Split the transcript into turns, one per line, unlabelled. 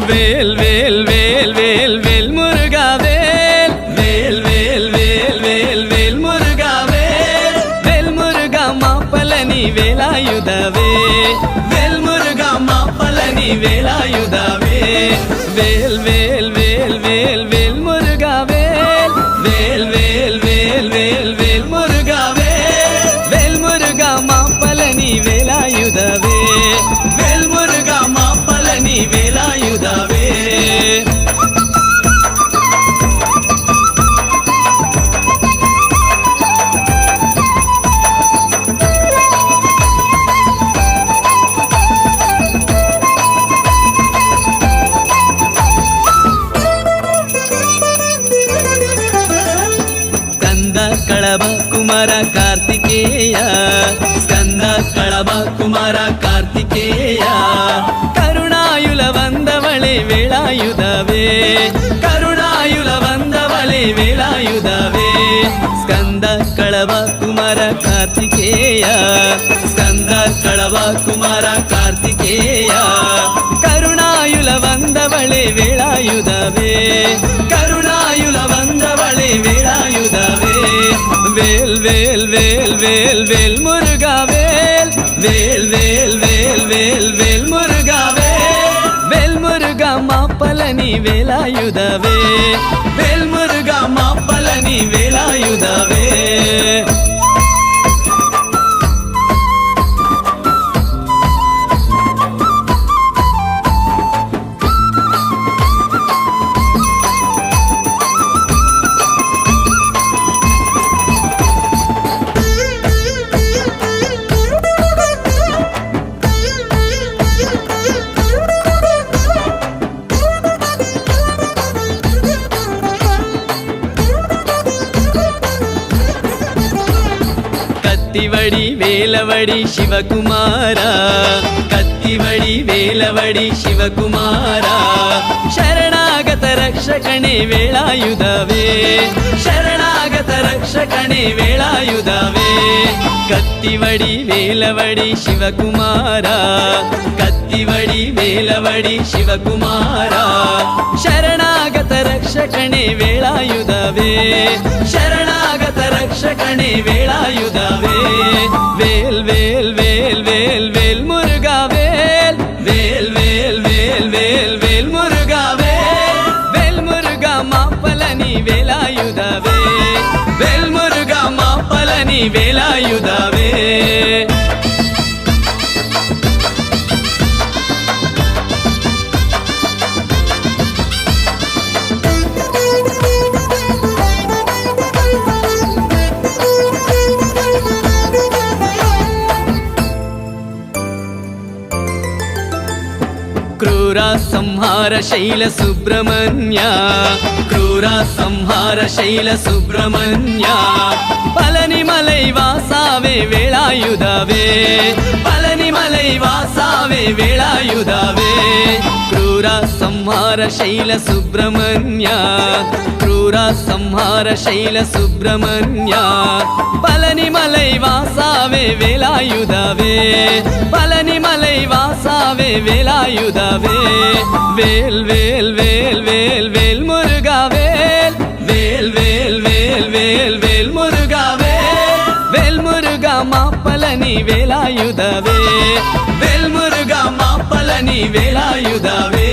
வேல் வேல் வேல் வேல் வேல் முருகா வேல் வேல் வேல் வேல் வேல் வேல் முருகா வேல் வேல் முருகா மாப்பழனி வேலாயுதவே வேல் முருகா மாப்பழனி வேலாயுதவே வேல் வேல் வேல் வேல் வேல் முருகா வேல் வேல் வேல் வேல் வேல் வேல் முருகா வேல் வேல் முருகா மாப்பழனி வேலாயுதவே வேல் முருகா மாப்பழனி வேலாயுதவே కళభ కుమార కార్తికేయ స్కంద కళభ కుమార కార్తికేయ కరుణాయుల వందవళే వేళాయుధవే కరుణాయుల వందవళే వేళాయుధవే స్కంద కళభ కుమార కార్తికేయ స్కంద కళభ కుమార కార్తికేయ కరుణాయుల వందవళే వేళాయుధవే కరుణాయుల వందవళే వేళాయుధవే வேல் வேல் வேல் வேல் வேல் முருகா வேல் வேல் வேல் வேல் வேல் வேல் முருகா வேல் வேல் முருகா மாப்பழனி வேலாயுதவே வேல் முருகா மாப்பழனி வேலாயுதவே கத்திவடி வேலவடி சிவகுமாரா கத்திவடி வேலவடி சிவகுமாரா ಶರಣಾಗತ ರಕ್ಷಕಣೆ ವೇಳಾಯುಧವೇ ಶರಣಾಗತ ರಕ್ಷಕಣೆ ವೇಳಾಯುಧವೇ ಕತ್ತಿವಡಿ ವೇಲವಡಿ ಶಿವಕುಮಾರ ಕತ್ತಿವಡಿ ವೇಲವಡಿ ಶಿವಕುಮಾರ ಶರಣಾಗತ ರಕ್ಷಕಣೆ ವೇಳಾಯುಧವೇ ಶರಣಾಗತ ರಕ್ಷಕಣೆ ವೇಳಾಯುಧವೇ வேல் வேல் வேல் வேல் வேல் முருகா வேல் வேல் வேல் வேல் வேல் வேல் முருகா வேல் வேல் முருகா மாப்பழனி வேலாயுதவே வேல் முருகா மாப்பழனி வேலாயுதவே క్రూర సంహార శైల సుబ్రహ్మణ్య క్రూర సంహార శైల సుబ్రహ్మణ్య పళని మలై వాసావే వేళాయుధవే పళని మలై వాసావే వేళాయుధవే క్రూర సంహార శైల సుబ్రహ్మణ్య క్రూర సంహార శైల సుబ్రహ్మణ్య పళని మలై వాసావే వేళాయుధవే పళని మలై వాసావే వేళాయుధవే వేల్ వేల్ వేల్ వేల్ వేల్ మురుగా వేల్ వేల్ వేల్ వేల్ వేల్ వేల్ మురుగా వేల్ వేల్ మురుగా మాపళని వేలాయుధవే వేల్ మురుగా మాపళని వేలాయుధవే